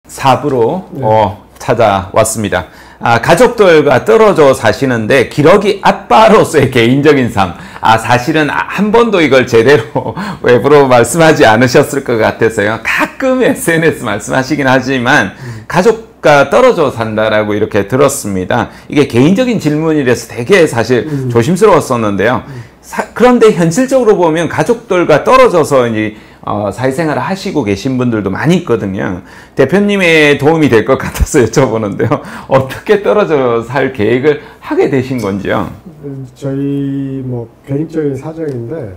4부로 찾아왔습니다. 가족들과 떨어져 사시는데 기러기 아빠로서의 개인적인 삶. 사실은 한 번도 이걸 제대로 외부로 말씀하지 않으셨을 것 같아서요. 가끔 SNS 말씀하시긴 하지만 가족과 떨어져 산다라고 이렇게 들었습니다. 이게 개인적인 질문이라서 되게 사실 조심스러웠었는데요. 그런데 현실적으로 보면 가족들과 떨어져서 이제 사회생활을 하시고 계신 분들도 많이 있거든요. 대표님의 도움이 될 것 같아서 여쭤보는데요. 어떻게 떨어져 살 계획을 하게 되신 건지요? 저희 뭐 개인적인 사정인데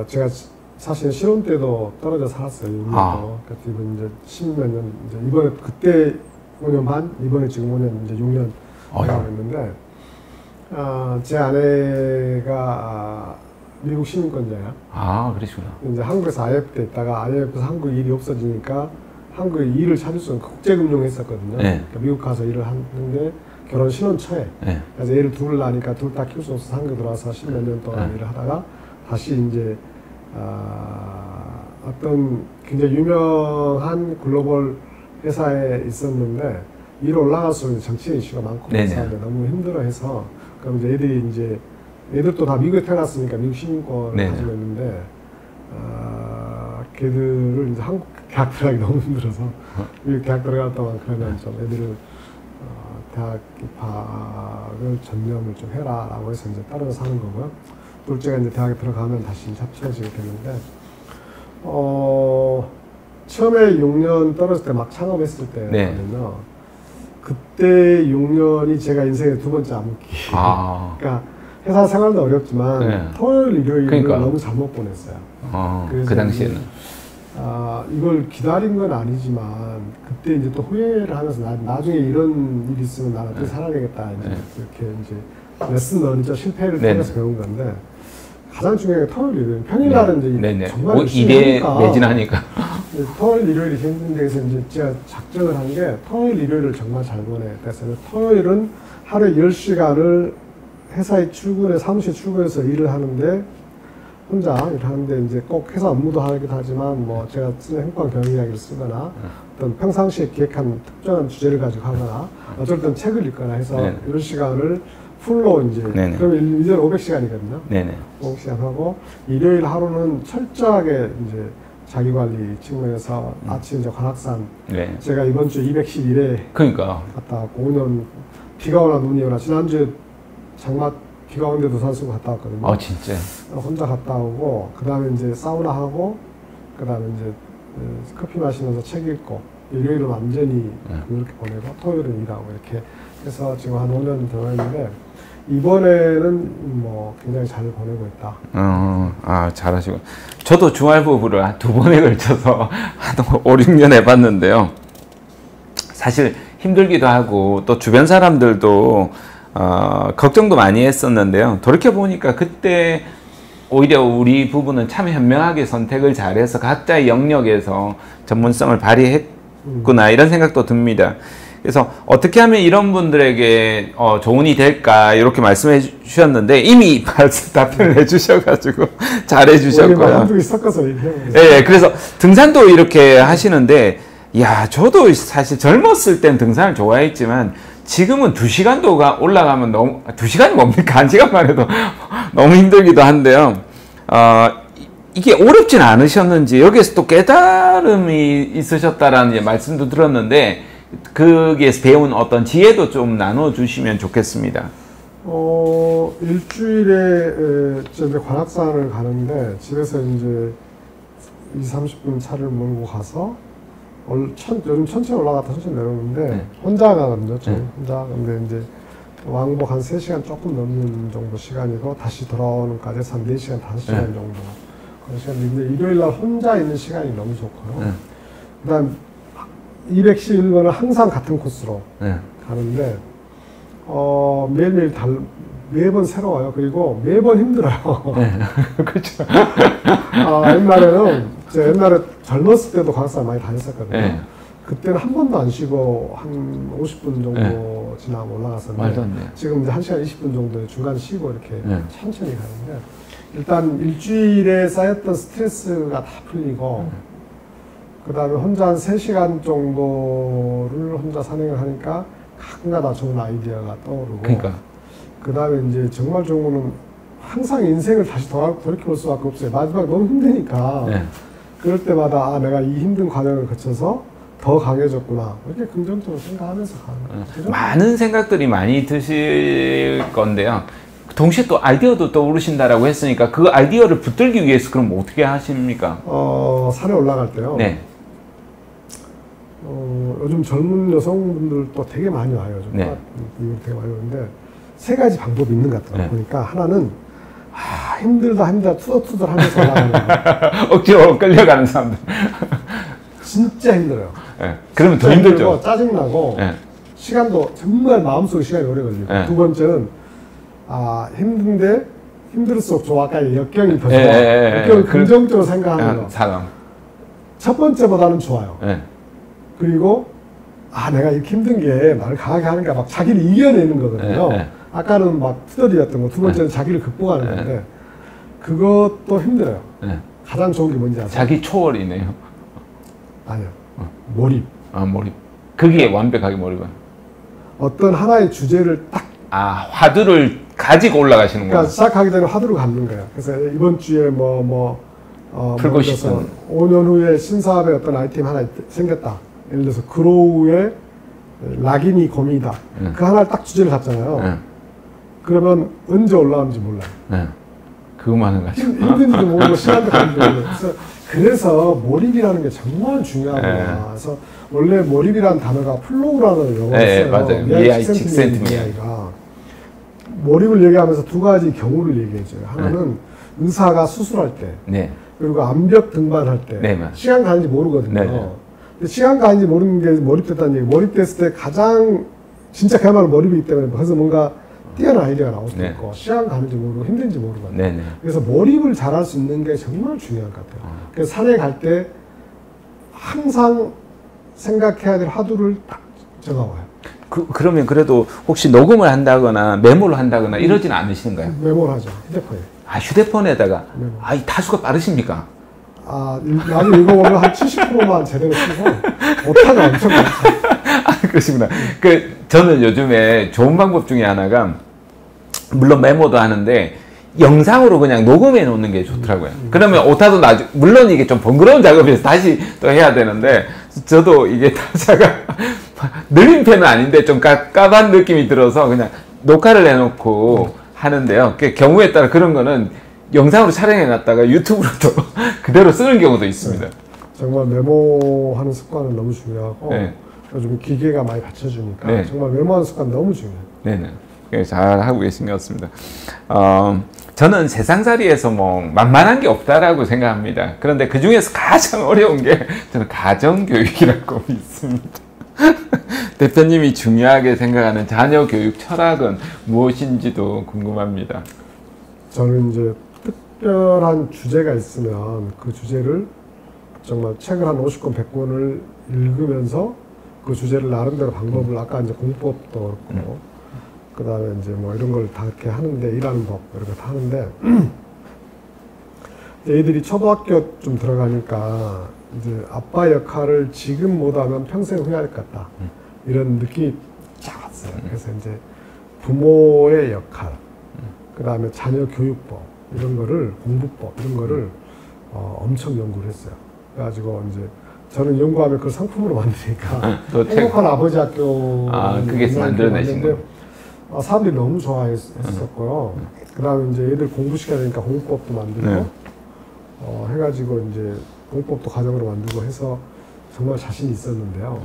제가 사실 신혼 때도 떨어져 살았어요. 그래서 이제 10몇 년, 이제 이번에 그때 5년 반, 이번에 지금 5년, 이제 6년 하고 있는데 제 아내가 미국 시민권자야. 그러시구나. 이제 한국에서 IMF 때 있다가 IMF에서 한국 일이 없어지니까 한국에 일을 찾을 수 없는 국제금융 했었거든요. 네. 그러니까 미국 가서 일을 하는데 결혼 신혼 초에. 네. 그래서 애를 둘을 낳으니까 둘 다 키울 수 없어서 한국에 들어와서 10몇 년 동안 일을 하다가 다시 이제 어떤 굉장히 유명한 글로벌 회사에 있었는데 위로 올라갈수록 정치 이슈가 많고 그래서 너무 힘들어해서 그럼 이제 애들도 다 미국에 태어났으니까 미국 시민권을 가지고 있는데 걔들을 이제 한국 대학 들어가기 너무 힘들어서 미국 대학 들어갈 동안 그러면 좀 애들을 대학 입학을 전념을 좀 해라라고 해서 이제 따로 사는 거고요. 둘째가 이제 대학에 들어가면 다시 합쳐지게 되는데 처음에 6년 떨어질 때 막 창업했을 때거든요. 그때 6년이 제가 인생의 두 번째 암흑기. 그러니까 회사 생활도 어렵지만 토요일, 일요일을 너무 잘못 보냈어요. 그 당시에는. 이걸 기다린 건 아니지만 그때 이제 또 후회를 하면서 나중에 이런 일이 있으면 나는 어떻게 살아야겠다. 이렇게 이제 레슨 런이죠. 실패를 통해서 배운 건데 가장 중요한 게 토요일, 일요일. 평일날은 이제 정말 열심히 매진하니까. 토요일, 일요일이 힘든데 그래서 이제 제가 작정을 한 게 토요일, 일요일을 정말 잘 보내야겠다. 그래서 토요일은 하루에 10시간을 회사에 사무실 출근해서 일을 하는데 혼자 일하는데 이제 꼭 회사 업무도 하기도 하지만 뭐 제가 쓰는 행방 경영 이야기를 쓰거나 어떤 평상시에 기획한 특정한 주제를 가지고 하거나 어쩔 땐 책을 읽거나 해서 이런 시간을 풀로 이제 그러면 1년 500시간이거든요. 500시간 하고 일요일 하루는 철저하게 이제 자기관리 측면에서 아침 이제 관악산 제가 이번 주 211회 갔다 왔고 오늘 비가 오나 눈이 오나 지난주에 장마 비가 오는데도 산 쓰고 갔다 왔거든요. 진짜? 혼자 갔다 오고 그 다음에 이제 사우나 하고 그 다음에 이제 커피 마시면서 책 읽고 일요일은 완전히 그렇게 보내고 토요일은 일하고 이렇게 해서 지금 한 5년 들어있는데 이번에는 뭐 굉장히 잘 보내고 있다. 잘하시고. 저도 주말부부를 한 2번에 걸쳐서 한 5, 6년 해봤는데요. 사실 힘들기도 하고 또 주변 사람들도 걱정도 많이 했었는데요. 돌이켜보니까 그때 오히려 우리 부부는 참 현명하게 선택을 잘해서 각자의 영역에서 전문성을 발휘했구나 이런 생각도 듭니다. 그래서 어떻게 하면 이런 분들에게 조언이 될까 이렇게 말씀해 주셨는데 이미 답변을 해 주셔가지고 잘해 주셨고요. 그래서 등산도 이렇게 하시는데 저도 사실 젊었을 땐 등산을 좋아했지만 지금은 2시간도 올라가면 너무 2시간이 뭡니까? 1시간만 해도 너무 힘들기도 한데요. 이게 어렵진 않으셨는지 여기에서 또 깨달음이 있으셨다라는 말씀도 들었는데 거기에서 배운 어떤 지혜도 좀 나눠주시면 좋겠습니다. 일주일에 이제 관악산을 가는데 집에서 이제 20-30분 차를 몰고 가서 요즘 천천히 올라갔다 천천히 내려오는데 혼자 가거든요. 혼자. 근데 이제 왕복 한 3시간 조금 넘는 정도 시간이고 다시 돌아오는까지 해서 한 4시간, 5시간 정도 그런 시간인데 일요일날 혼자 있는 시간이 너무 좋고요. 그 다음 211번은 항상 같은 코스로 가는데 매일매일 매번 새로워요. 그리고 매번 힘들어요. 그렇죠. 옛날에 젊었을 때도 관악산 많이 다녔었거든요. 그때는 한 번도 안 쉬고 한 50분 정도 지나고 올라갔었는데 지금 이제 1시간 20분 정도 중간 쉬고 이렇게 천천히 가는데 일단 일주일에 쌓였던 스트레스가 다 풀리고 그 다음에 혼자 한 3시간 정도를 혼자 산행을 하니까 가끔가다 좋은 아이디어가 떠오르고 그러니까. 그 다음에 이제 정말 좋은 거는 항상 인생을 다시 돌이켜볼 수밖에 없어요. 마지막 너무 힘드니까 네. 그럴 때마다 아, 내가 이 힘든 과정을 거쳐서 더 강해졌구나 이렇게 긍정적으로 생각하면서 가는 거죠. 많은 생각들이 많이 드실 건데요. 동시에 또 아이디어도 떠오르신다라고 했으니까 그 아이디어를 붙들기 위해서 그럼 어떻게 하십니까? 산에 올라갈 때요. 네. 요즘 젊은 여성분들도 되게 많이 와요. 요즘 네. 되게 많이 오는데 세 가지 방법이 있는 것 같아요. 네. 보니까 하나는 힘들다 투덜투덜 하면서 올라가는 거. 억지로 끌려가는 사람들. 진짜 힘들어요. 네. 그러면 더 힘들죠. 짜증나고 네. 시간도 정말 마음속에 시간이 오래 걸리고 네. 두 번째는 힘든데 힘들수록 좋아. 아까 역경이 더 좋아. 역경을 긍정적으로 생각하는 거. 사람. 첫 번째보다는 좋아요. 네. 그리고 내가 이렇게 힘든 게 나를 강하게 하는가 막 자기를 이겨내는 거거든요. 네. 아까는 막 투덜이었던 거, 두 번째는 자기를 극복하는 건데 그것도 힘들어요. 네. 가장 좋은 게 뭔지 아세요? 자기 초월이네요. 아니요. 몰입. 몰입. 그게 완벽하게 몰입은. 어떤 하나의 주제를 딱 화두를 가지고 올라가시는 그러니까 거예요. 시작하기 전에 화두를 갖는 거예요. 그래서 이번 주에 풀고 싶은 5년 후에 신사업에 어떤 아이템 하나 생겼다. 예를 들어서 그로우의 락인이 고민이다. 그 하나를 딱 주제를 잡잖아요. 그러면 언제 올라오는지 몰라요. 그거만 하는 거죠. 힘든지도 모르고 시간도 가는지 모르고. 그래서 몰입이라는 게 정말 중요하구나. 그래서 원래 몰입이라는 단어가 플로우라는 용어를 써요. 맞아요. 미아이 직센트미아이가. 몰입을 얘기하면서 두 가지 경우를 얘기해줘요. 하나는 의사가 수술할 때, 그리고 암벽 등반할 때 시간 가는지 모르거든요. 근데 시간 가는지 모르는 게 몰입됐다는 얘기. 몰입됐을 때 가장 진짜 그야말로 몰입이기 때문에 그래서 뭔가 뛰어난 아이디어가 나올 수도 있고 시간 가는지 모르고 힘든지 모르거든요. 그래서 몰입을 잘할 수 있는 게 정말 중요한 것 같아요. 그래서 산에 갈 때 항상 생각해야 될 화두를 딱 적어와요. 그러면 그래도 혹시 녹음을 한다거나 메모를 한다거나 이러지는 않으시는가요? 메모를 하죠. 휴대폰에. 휴대폰에다가. 이 타수가 빠르십니까? 나도 읽어보면 한 70%만 제대로 쓰고 오타가 엄청 많죠. 그러시구나. 저는 요즘에 좋은 방법 중에 하나가 물론 메모도 하는데 영상으로 그냥 녹음해 놓는 게 좋더라고요. 그러면 오타도 물론 이게 좀 번거로운 작업이어서 다시 또 해야 되는데 저도 이게 타자가 느린 편은 아닌데 좀 깝깝한 느낌이 들어서 그냥 녹화를 해놓고 하는데요. 경우에 따라 그런 거는 영상으로 촬영해 놨다가 유튜브로도 그대로 쓰는 경우도 있습니다. 정말 메모하는 습관은 너무 중요하고 요즘 기계가 많이 받쳐주니까 정말 메모하는 습관 너무 중요해요. 네네. 잘 하고 계신 것 같습니다. 저는 세상살이에서 만만한 게 없다라고 생각합니다. 그런데 그 중에서 가장 어려운 게 저는 가정교육이라고 믿습니다. 대표님이 중요하게 생각하는 자녀 교육 철학은 무엇인지도 궁금합니다. 저는 이제 특별한 주제가 있으면 그 주제를 정말 책을 한 50권, 100권을 읽으면서 그 주제를 나름대로 방법을 아까 이제 공법도 그렇고 그 다음에 이제 이런 걸 다 이렇게 하는데 일하는 법 이런 거 다 하는데 애들이 초등학교 좀 들어가니까 이제 아빠 역할을 지금 못하면 평생 후회할 것 같다 이런 느낌이 쫙 왔어요. 그래서 이제 부모의 역할 그 다음에 자녀 교육법 이런 거를 공부법 이런 거를 엄청 연구를 했어요. 그래가지고 이제 저는 연구하면 그걸 상품으로 만드니까 행복한 아버지 학교 그게 만들어내신 거예요. 사람들이 너무 좋아했었고요. 그 다음에 이제 애들 공부시켜야 되니까 공부법도 만들고 해가지고 이제 공부법도 과정으로 만들고 해서 정말 자신이 있었는데요.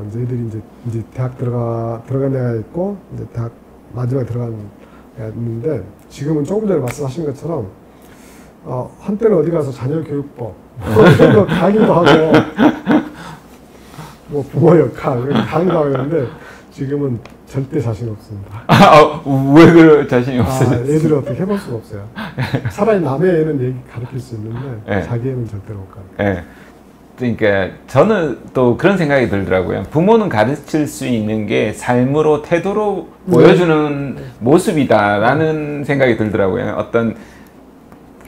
이제 애들이 이제 대학 들어간 애가 있고 이제 대학 마지막에 들어간 애가 있는데 지금은 조금 전에 말씀하신 것처럼 한때는 어디 가서 자녀 교육법 이런 거 강의도 하고 부모 역할 강의도 하고 있는데 지금은 절대 자신 없습니다. 왜 그럴 자신이 없어요? 애들이 어떻게 해볼 수가 없어요. 차라리 남의 애는 얘기 가르칠 수 있는데 자기 애는 절대로 못 가르쳐요. 그러니까 저는 또 그런 생각이 들더라고요. 부모는 가르칠 수 있는 게 삶으로 태도로 보여주는 모습이다라는 생각이 들더라고요. 어떤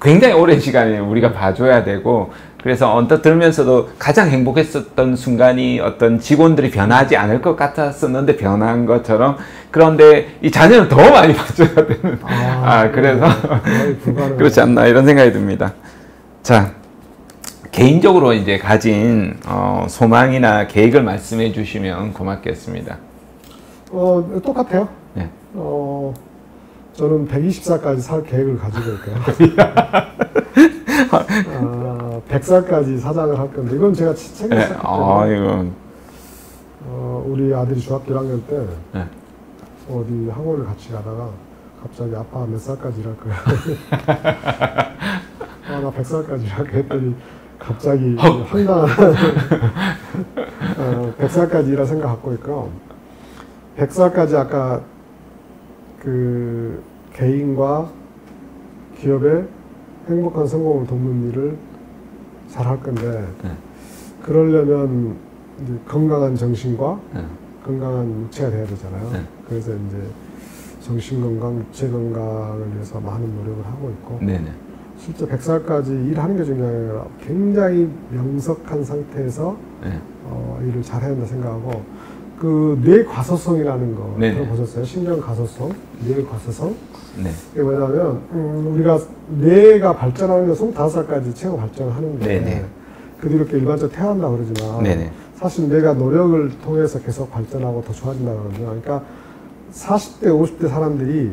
굉장히 오랜 시간을 우리가 봐줘야 되고, 그래서 언뜻 들으면서도 가장 행복했었던 순간이 어떤 직원들이 변하지 않을 것 같았었는데 변한 것처럼, 그런데 이 자녀는 더 많이 봐줘야 되는, 그래서 그렇지 않나 이런 생각이 듭니다. 자, 개인적으로 이제 가진 소망이나 계획을 말씀해 주시면 고맙겠습니다. 똑같아요. 네. 저는 120살까지 살 계획을 가지고 있고요. 100살까지 사장을 할 건데, 이건 제가 책에 네. 썼기 때문에. 이건. 우리 아들이 중학교 1학년 때 네. 어디 학원을 같이 가다가 갑자기 아빠 몇 살까지 일할 거야? 나 100살까지 일할게 했더니 갑자기 황당한 100살까지 일할 생각 갖고 있고, 100살까지 아까 그 개인과 기업의 행복한 성공을 돕는 일을 잘 할 건데, 그러려면 이제 건강한 정신과 건강한 육체가 돼야 되잖아요. 그래서 이제 정신 건강, 육체 건강을 위해서 많은 노력을 하고 있고, 실제 100살까지 일하는 게 중요한 게 아니라 굉장히 명석한 상태에서 일을 잘 해야 된다 생각하고, 그 뇌과소성이라는 거 들어보셨어요? 신경과소성, 뇌과소성. 이게 뭐냐면 우리가 뇌가 발전하는 건 25살까지 최고 발전을 하는데 그 뒤로 이렇게 일반적으로 퇴화한다고 그러지만 사실 뇌가 노력을 통해서 계속 발전하고 더 좋아진다고 그러거든요. 그러니까 40대, 50대 사람들이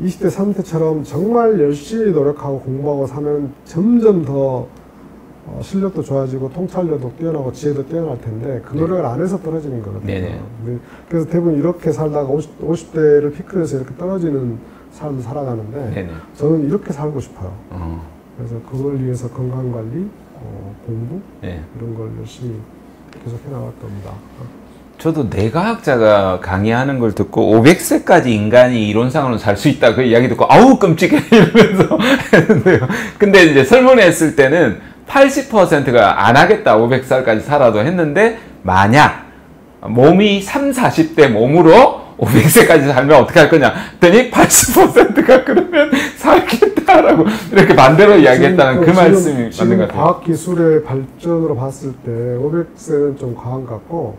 20대, 30대처럼 정말 열심히 노력하고 공부하고 사면 점점 더 실력도 좋아지고 통찰력도 뛰어나고 지혜도 뛰어날 텐데 그 노력을 안 해서 떨어지는 거거든요. 그래서 대부분 이렇게 살다가 50대를 피크로 해서 이렇게 떨어지는 삶을 살아가는데 저는 이렇게 살고 싶어요. 그래서 그걸 위해서 건강관리, 공부 이런 걸 열심히 계속 해나갈 겁니다. 저도 뇌과학자가 강의하는 걸 듣고 500세까지 인간이 이론상으로는 살 수 있다 그 이야기 듣고 아우 끔찍해 이러면서 했는데요. 근데 이제 설문했을 때는 80%가 안 하겠다 500살까지 살아도 했는데, 만약 몸이 30, 40대 몸으로 500세까지 살면 어떻게 할 거냐 했더니 80%가 그러면 살겠다라고 이렇게 반대로 이야기했다는 그 말씀이 맞는 것 같아요. 과학기술의 발전으로 봤을 때 500세는 좀 과한 것 같고,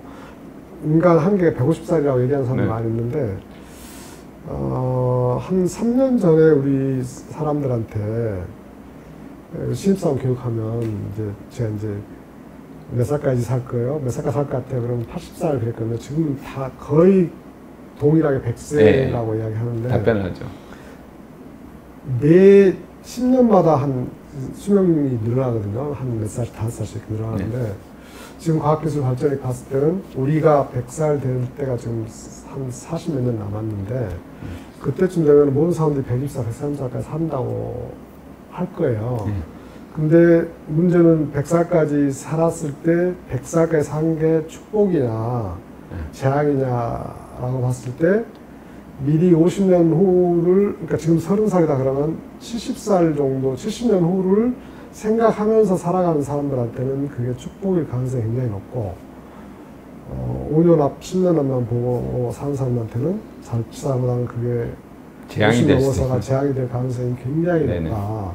인간 한계가 150살이라고 얘기하는 사람이 많이 있는데, 한 3년 전에 우리 사람들한테 신입사원 교육하면 제가 몇 살까지 살 거예요? 몇 살까지 살 것 같아요? 그러면 80살 그랬거든요. 지금 다 거의 동일하게 100세라고 이야기하는데, 답변하죠. 매 10년마다 한 수명이 늘어나거든요. 한 몇 살, 5살씩 늘어나는데, 지금 과학기술 발전이 봤을 때는 우리가 100살 될 때가 지금 한 40몇 년 남았는데, 그때쯤 되면 모든 사람들이 120살, 130살까지 산다고 할 거예요. 근데 문제는 100살까지 살았을 때 100살까지 산 게 축복이냐 재앙이냐라고 봤을 때, 미리 50년 후를, 그러니까 지금 30살이다 그러면 70살 정도, 70년 후를 생각하면서 살아가는 사람들한테는 그게 축복일 가능성이 굉장히 높고, 5년 앞, 10년 앞만 보고 사는 사람한테는 사람보다는 그게 재앙이 될 수 넘어서가 재앙이 될 가능성이 굉장히 높다.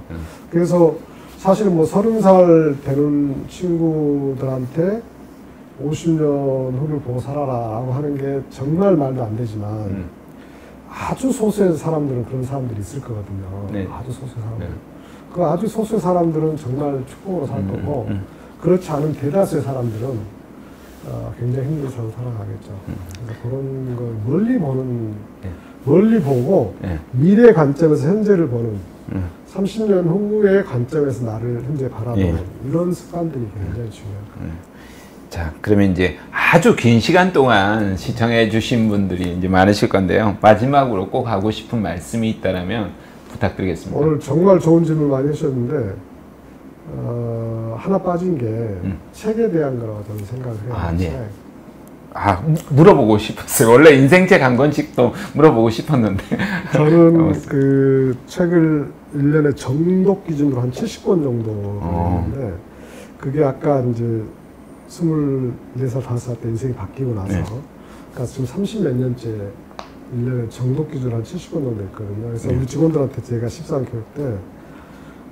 그래서 사실은 뭐 30살 되는 친구들한테 50년 후를 보고 살아라라고 하는 게 정말 말도 안 되지만, 아주 소수의 사람들은 그런 사람들이 있을 거거든요. 아주 소수의 사람들. 그 아주 소수의 사람들은 정말 축복으로 살 거고, 그렇지 않은 대다수의 사람들은 굉장히 힘든 삶을 살아가겠죠. 그래서 그런 걸 멀리 보고 미래 관점에서 현재를 보는, 30년 후의 관점에서 나를 현재 바라보는 이런 습관들이 굉장히 중요해요. 자, 그러면 이제 아주 긴 시간 동안 시청해 주신 분들이 이제 많으실 건데요. 마지막으로 꼭 하고 싶은 말씀이 있다면 부탁드리겠습니다. 오늘 정말 좋은 질문 많이 해주셨는데, 하나 빠진 게 책에 대한 거라고 저는 생각을 해요. 물어보고 싶었어요. 원래 인생책 한 권씩도 물어보고 싶었는데. 저는 그 책을 1년에 정독 기준으로 한 70권 정도 읽는데, 그게 아까 이제 24살, 5살 때 인생이 바뀌고 나서, 네. 그러니까 지금 30몇 년째 1년에 정독 기준 한 70건 정도 있거든요. 그래서 네. 우리 직원들한테 제가 14년 교육 때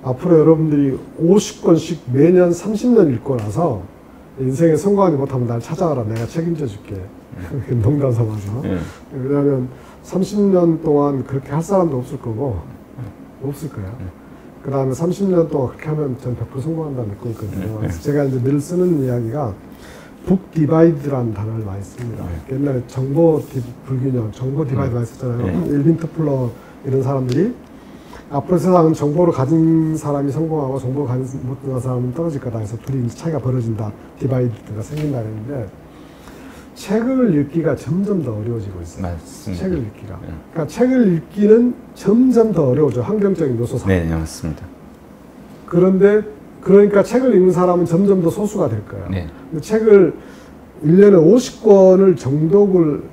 앞으로 여러분들이 50권씩 매년 30년 읽고 나서 인생에 성공하지 못하면 날 찾아와라. 내가 책임져 줄게. 농담 삼아서. 네. 왜냐하면 30년 동안 그렇게 할 사람도 없을 거고, 없을 거예요. 그 다음에 30년 동안 그렇게 하면 전 100% 성공한다는 믿고 있거든요. 그래서 제가 이제 늘 쓰는 이야기가 북 디바이드라는 단어를 많이 씁니다. 옛날에 정보 불균형, 정보 디바이드 많이 썼잖아요. 일빈 터플러 이런 사람들이 앞으로 세상은 정보를 가진 사람이 성공하고 정보를 가진 못한 사람은 떨어질 거다 해서 둘이 차이가 벌어진다. 디바이드가 생긴다 그랬는데 책을 읽기가 점점 더 어려워지고 있어요. 맞습니다. 책을 읽기가. 그러니까 책을 읽기는 점점 더 어려워져. 환경적인 요소상. 네, 맞습니다. 그런데 그러니까 책을 읽는 사람은 점점 더 소수가 될 거예요. 네. 근데 책을 1년에 50권을 정독을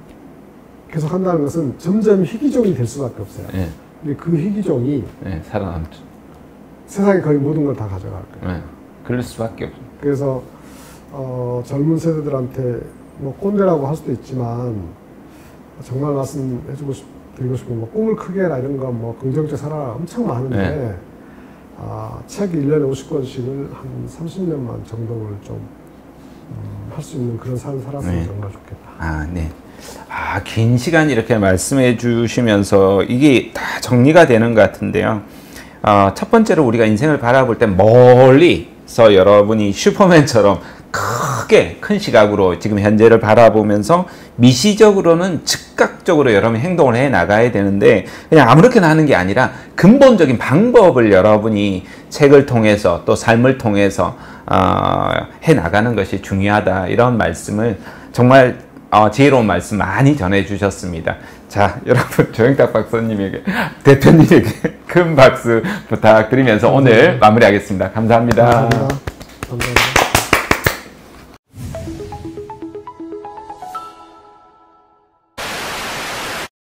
계속 한다는 것은 점점 희귀종이 될 수밖에 없어요. 네. 근데 그 희귀종이 네, 살아남죠. 세상에 거의 모든 걸 다 가져갈 거예요. 네. 그럴 수밖에 없죠. 그래서 젊은 세대들한테 뭐 꼰대라고 할 수도 있지만 정말 드리고 싶은 뭐 꿈을 크게 해라 이런 거 뭐 긍정적 살아라 엄청 많은데 네. 책 1년에 50권씩을 한 30년만 정독을 좀 할 수 있는 그런 삶을 살았으면 네. 정말 좋겠다. 아, 네. 긴 시간 이렇게 말씀해 주시면서 이게 다 정리가 되는 것 같은데요. 첫 번째로 우리가 인생을 바라볼 때 멀리서 여러분이 슈퍼맨처럼 크게 큰 시각으로 지금 현재를 바라보면서 미시적으로는 즉각적으로 여러분이 행동을 해 나가야 되는데 그냥 아무렇게나 하는 게 아니라 근본적인 방법을 여러분이 책을 통해서 또 삶을 통해서 해 나가는 것이 중요하다. 이런 말씀을 정말 지혜로운 말씀 많이 전해 주셨습니다. 자, 여러분 조영탁 박사님에게 대표님에게 큰 박수 부탁드리면서 오늘 마무리하겠습니다. 감사합니다. 감사합니다.